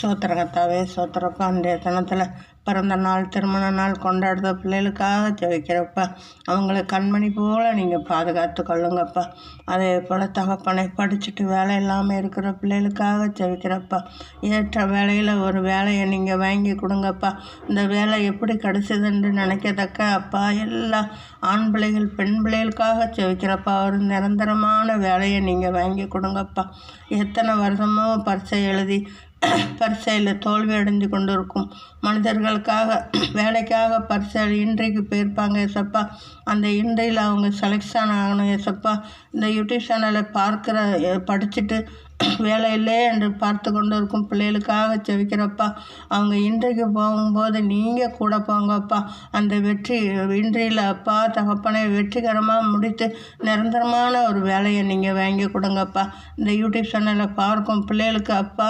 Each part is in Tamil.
சோத்திரகத்தாவே சோத்திரப்பா. அன்றைய தினத்தில் பிறந்த நாள், திருமண நாள் கொண்டாடுற பிள்ளைகளுக்காக ஜெபிக்கிறப்பா. அவங்கள கண்மணி போல் நீங்கள் பாதுகாத்து கொள்ளுங்கப்பா. அதே போல் தகப்பனை படிச்சுட்டு வேலை இல்லாமல் இருக்கிற பிள்ளைகளுக்காக ஜெபிக்கிறப்பா. ஏற்ற வேலையில் ஒரு வேலையை நீங்கள் வாங்கி கொடுங்கப்பா. இந்த வேலை எப்படி கிடைச்சதுன்னு நினைக்கத்தக்க அப்பா எல்லா ஆண் பிள்ளைகள் பெண் பிள்ளைகளுக்காக ஜெபிக்கிறப்பா. ஒரு நிரந்தரமான வேலையை நீங்கள் வாங்கி கொடுங்கப்பா. எத்தனை வருஷமோ பரீட்சை எழுதி பரீட்சையில் தோல்வி அடைஞ்சு கொண்டு இருக்கும் மனிதர்களுக்காக வேலைக்காக பரீட்சை இன்றைக்கு போயிருப்பாங்க ஏசப்பா. அந்த இன்றையில் அவங்க செலெக்ஷன் ஆகணும் ஏசப்பா. இந்த யூடியூப் சேனலை படிச்சுட்டு வேலை இல்லை என்று பார்த்து கொண்டு இருக்கும் பிள்ளைகளுக்காக ஜெபிக்கிறப்பா. அவங்க இன்றைக்கு போகும்போது நீங்கள் கூட போங்கப்பா. அந்த வெற்றி இன்றையில் அப்பா தகப்பனை வெற்றிகரமாக முடித்து நிரந்தரமான ஒரு வேலையை நீங்கள் வாங்கி கொடுங்கப்பா. இந்த யூடியூப் சேனலை பார்க்கும் பிள்ளைகளுக்கு அப்பா,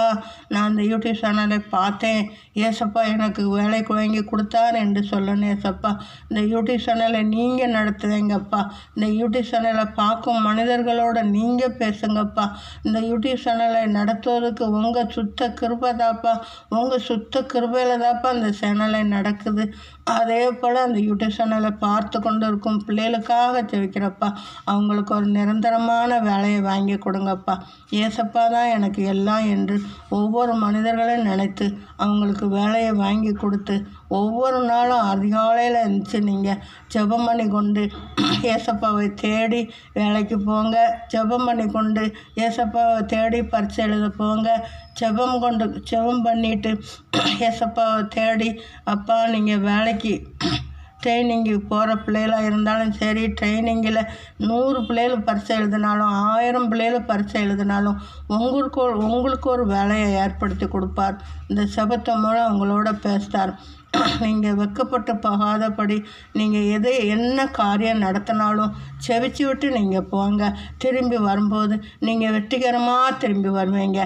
நான் இந்த யூடியூப் சேனலை பார்த்தேன் ஏசப்பா, எனக்கு வேலைக்கு வாங்கி கொடுத்தார் என்று சொல்லணும் ஏசப்பா. இந்த யூடியூப் சேனலை நீங்கள் நடத்துவீங்கப்பா. இந்த யூடியூப் சேனலை பார்க்கும் மனிதர்களோடு நீங்கள் பேசுங்கப்பா. இந்த யூடியூப் சேனலை நடத்துவதற்கு உங்கள் சுத்த கிருபை தாப்பா. உங்கள் சுத்த கிருபையில் தாப்பா அந்த சேனலை நடக்குது. அதே போல் அந்த யூடியூப் சேனலை பார்த்து கொண்டு இருக்கும் பிள்ளைகளுக்காக ஜெபிக்கிறப்பா. அவங்களுக்கு ஒரு நிரந்தரமான வேலையை வாங்கி கொடுங்கப்பா. ஏசப்பா தான் எனக்கு எல்லாம் என்று ஒவ்வொரு மனிதர்களையும் நினைத்து அவங்களுக்கு வேலையை வாங்கி கொடுத்து ஒவ்வொரு நாளும் அதிகாலையில் இருந்துச்சு நீங்கள் ஜெபம் பண்ணி கொண்டு ஏசப்பாவை தேடி வேலைக்கு போங்க. ஜெபம் பண்ணி கொண்டு ஏசப்பாவை தேடி பரீட்சை எழுத போங்க. ஜெபம் பண்ணிவிட்டு ஏசப்பாவை தேடி அப்பா நீங்கள் வேலைக்கு ட்ரைனிங்கு போகிற பிள்ளைகளாக இருந்தாலும் சரி, ட்ரைனிங்கில் 100 பிள்ளைகள் பரீட்சை எழுதினாலும் 1000 பிள்ளைகள் பரீட்சை எழுதினாலும் உங்களுக்கு ஒரு வேலையை ஏற்படுத்தி கொடுப்பார். இந்த செபத்தை மூலம் உங்களோட பேசுகிறார். நீங்கள் வெக்கப்பட்டு போகாதபடி நீங்கள் என்ன காரியம் நடத்தினாலும் செவிச்சு விட்டு நீங்கள் போங்க. திரும்பி வரும்போது நீங்கள் வெற்றிகரமாக திரும்பி வருவீங்க.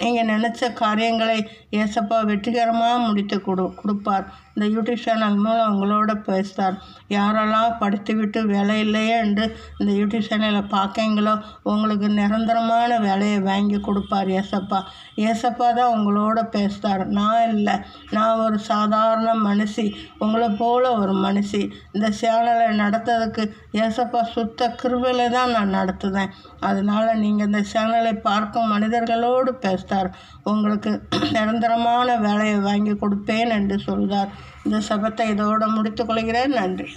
நீங்கள் நினச்ச காரியங்களை ஏசப்பா வெற்றிகரமாக முடித்து கொடுப்பார். இந்த யூடியூப் சேனல் மூலம் உங்களோட பேசுகிறார். யாரெல்லாம் படித்து விட்டு வேலை இல்லையே என்று இந்த யூடியூப் சேனலை பார்க்கீங்களோ உங்களுக்கு நிரந்தரமான வேலையை வாங்கி கொடுப்பார் ஏசப்பா. ஏசப்பா தான் உங்களோட பேசுகிறார். நான் இல்லை, நான் ஒரு சாதாரண மனுஷி, உங்களை போல் ஒரு மனுஷி. இந்த சேனலை நடத்துறதுக்கு ஏசப்பா சுத்த கிருபையில் தான் நான் நடத்துவேன். அதனால் நீங்கள் இந்த சேனலை பார்க்கும் மனிதர்களோடு பேசுகிறார். உங்களுக்கு நிரந்தரமான வேலையை வாங்கி கொடுப்பேன் என்று சொல்கிறார். இந்த சபத்தை இதோடு முடித்துக்கொள்கிறேன். நன்றி.